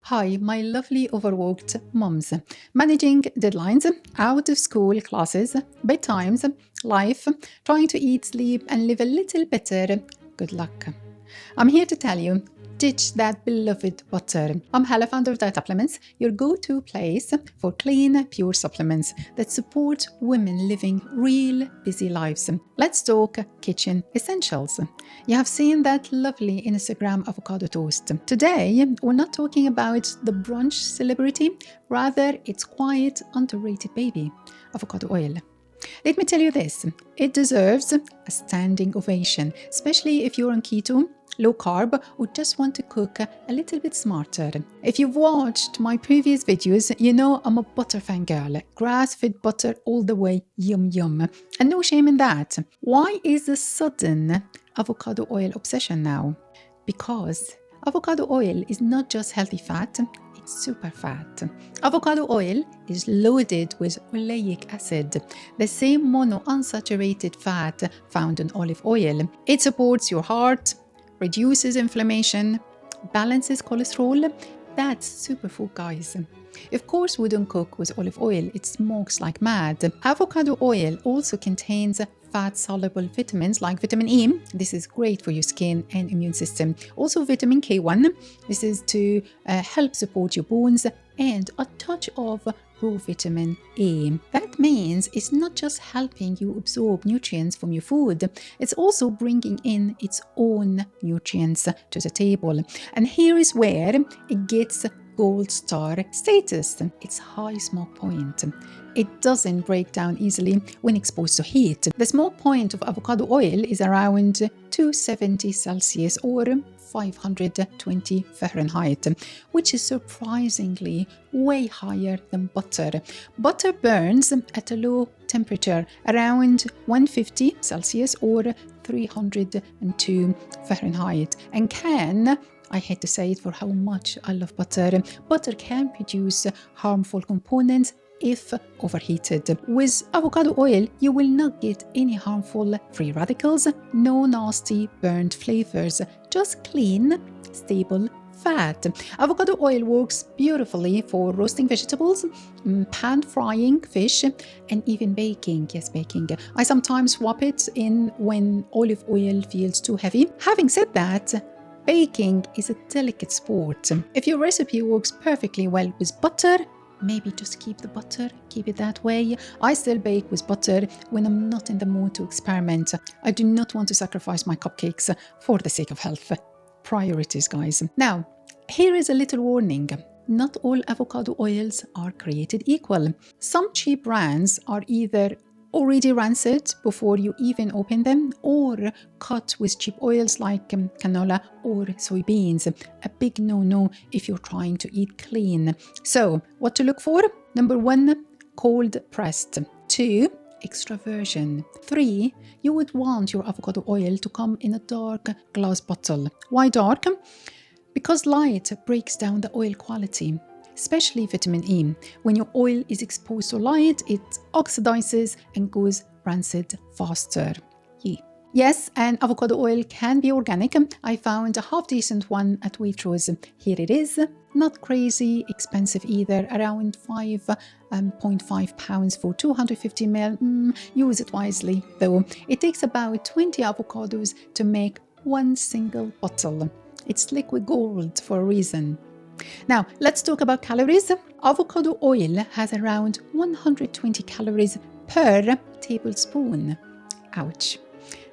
Hi, my lovely overworked mums. Managing deadlines, out of school classes, bedtimes, life, trying to eat, sleep, and live a little better. Good luck. I'm here to tell you, ditch that beloved butter. I'm Hala, founder of Dietapplements, your go-to place for clean, pure supplements that support women living real busy lives. Let's talk kitchen essentials. You have seen that lovely Instagram avocado toast. Today, we're not talking about the brunch celebrity, rather its quiet, underrated baby, avocado oil. Let me tell you this, it deserves a standing ovation, especially if you're on keto, low carb, or just want to cook a little bit smarter. If you've watched my previous videos, you know I'm a butter fangirl. Grass-fed butter all the way, yum yum. And no shame in that. Why is the sudden avocado oil obsession now? Because avocado oil is not just healthy fat, it's super fat. Avocado oil is loaded with oleic acid, the same monounsaturated fat found in olive oil. It supports your heart, reduces inflammation, balances cholesterol. That's superfood, guys. Of course, we don't cook with olive oil, it smokes like mad. Avocado oil also contains fat-soluble vitamins like vitamin E. This is great for your skin and immune system. Also vitamin K1. This is to help support your bones, and a touch of raw vitamin A. That means it's not just helping you absorb nutrients from your food, it's also bringing in its own nutrients to the table. And here is where it gets gold star status. Its high smoke point. It doesn't break down easily when exposed to heat. The smoke point of avocado oil is around 270 Celsius or 520 Fahrenheit, which is surprisingly way higher than butter. Butter burns at a low temperature, around 150 Celsius or 302 Fahrenheit, and can, I hate to say it for how much I love butter, butter can produce harmful components if overheated. With avocado oil, you will not get any harmful free radicals, no nasty burnt flavors, just clean, stable fat. Avocado oil works beautifully for roasting vegetables, pan frying fish, and even baking. Yes, baking. I sometimes swap it in when olive oil feels too heavy. Having said that, baking is a delicate sport. If your recipe works perfectly well with butter, maybe just keep the butter, keep it that way. I still bake with butter when I'm not in the mood to experiment. I do not want to sacrifice my cupcakes for the sake of health. Priorities, guys. Now, here is a little warning. Not all avocado oils are created equal. Some cheap brands are either already rancid before you even open them, or cut with cheap oils like canola or soybeans. A big no-no if you're trying to eat clean. So, what to look for? Number 1, cold pressed. 2, extra virgin. 3, you would want your avocado oil to come in a dark glass bottle. Why dark? Because light breaks down the oil quality, especially vitamin E. When your oil is exposed to light, it oxidizes and goes rancid faster. Yes, and avocado oil can be organic. I found a half-decent one at Waitrose. Here it is. Not crazy expensive either, around £5.5 for 250 ml. Use it wisely, though. It takes about 20 avocados to make one single bottle. It's liquid gold for a reason. Now, let's talk about calories. Avocado oil has around 120 calories per tablespoon. Ouch.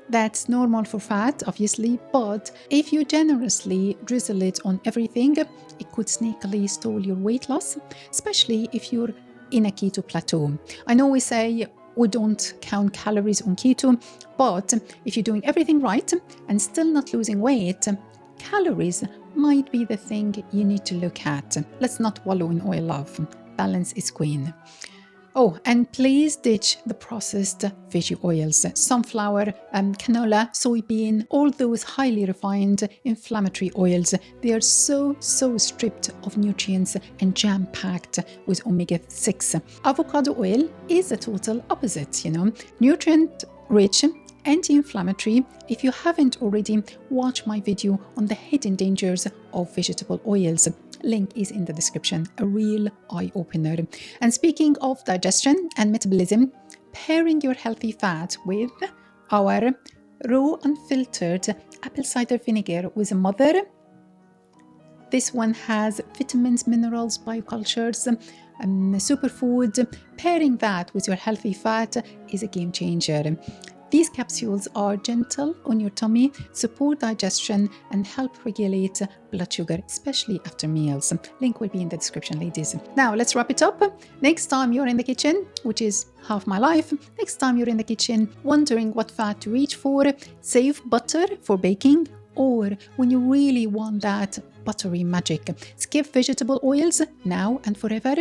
That's normal for fat, obviously, but if you generously drizzle it on everything, it could sneakily stall your weight loss, especially if you're in a keto plateau. I know we say we don't count calories on keto, but if you're doing everything right and still not losing weight, calories might be the thing you need to look at. Let's not wallow in oil love. Balance is queen. Oh, and please ditch the processed veggie oils, sunflower, canola, soybean, all those highly refined inflammatory oils. They are so stripped of nutrients and jam-packed with omega-6. Avocado oil is a total opposite, nutrient-rich, anti-inflammatory. If you haven't already, watch my video on the hidden dangers of vegetable oils. Link is in the description. A real eye-opener. And speaking of digestion and metabolism, pairing your healthy fat with our raw unfiltered apple cider vinegar with a mother. This one has vitamins, minerals, biocultures, superfood. Pairing that with your healthy fat is a game changer. These capsules are gentle on your tummy, support digestion, and help regulate blood sugar, especially after meals. Link will be in the description, ladies. Now, let's wrap it up. Next time you're in the kitchen, which is half my life, next time you're in the kitchen wondering what fat to reach for, save butter for baking, or when you really want that buttery magic, skip vegetable oils now and forever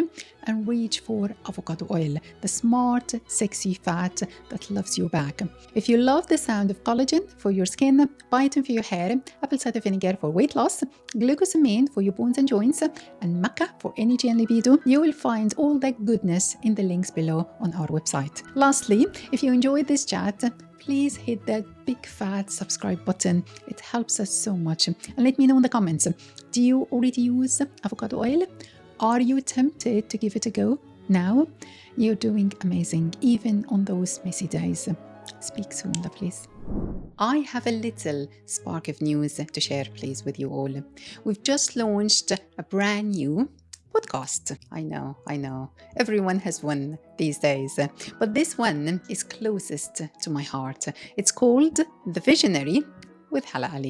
and reach for avocado oil, the smart, sexy fat that loves you back. If you love the sound of collagen for your skin, biotin for your hair, apple cider vinegar for weight loss, glucosamine for your bones and joints, and maca for energy and libido, you will find all that goodness in the links below on our website. Lastly, if you enjoyed this chat, please hit that big fat subscribe button. It helps us so much. And let me know in the comments, do you already use avocado oil? Are you tempted to give it a go now? You're doing amazing, even on those messy days. Speak soon, lovelies. I have a little spark of news to share, please, with you all. We've just launched a brand new podcast. I know. Everyone has one these days, but this one is closest to my heart. It's called The Visionary with Hala.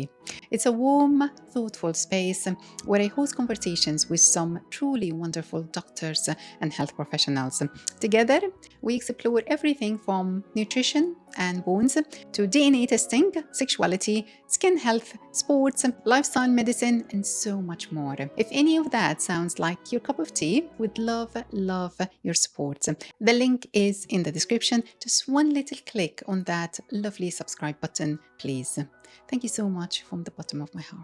It's a warm, thoughtful space where I host conversations with some truly wonderful doctors and health professionals. Together, we explore everything from nutrition and bones to DNA testing, sexuality, skin health, sports, lifestyle medicine, and so much more. If any of that sounds like your cup of tea, we'd love your support. The link is in the description. Just one little click on that lovely subscribe button, please. Thank you so much from the bottom of my heart.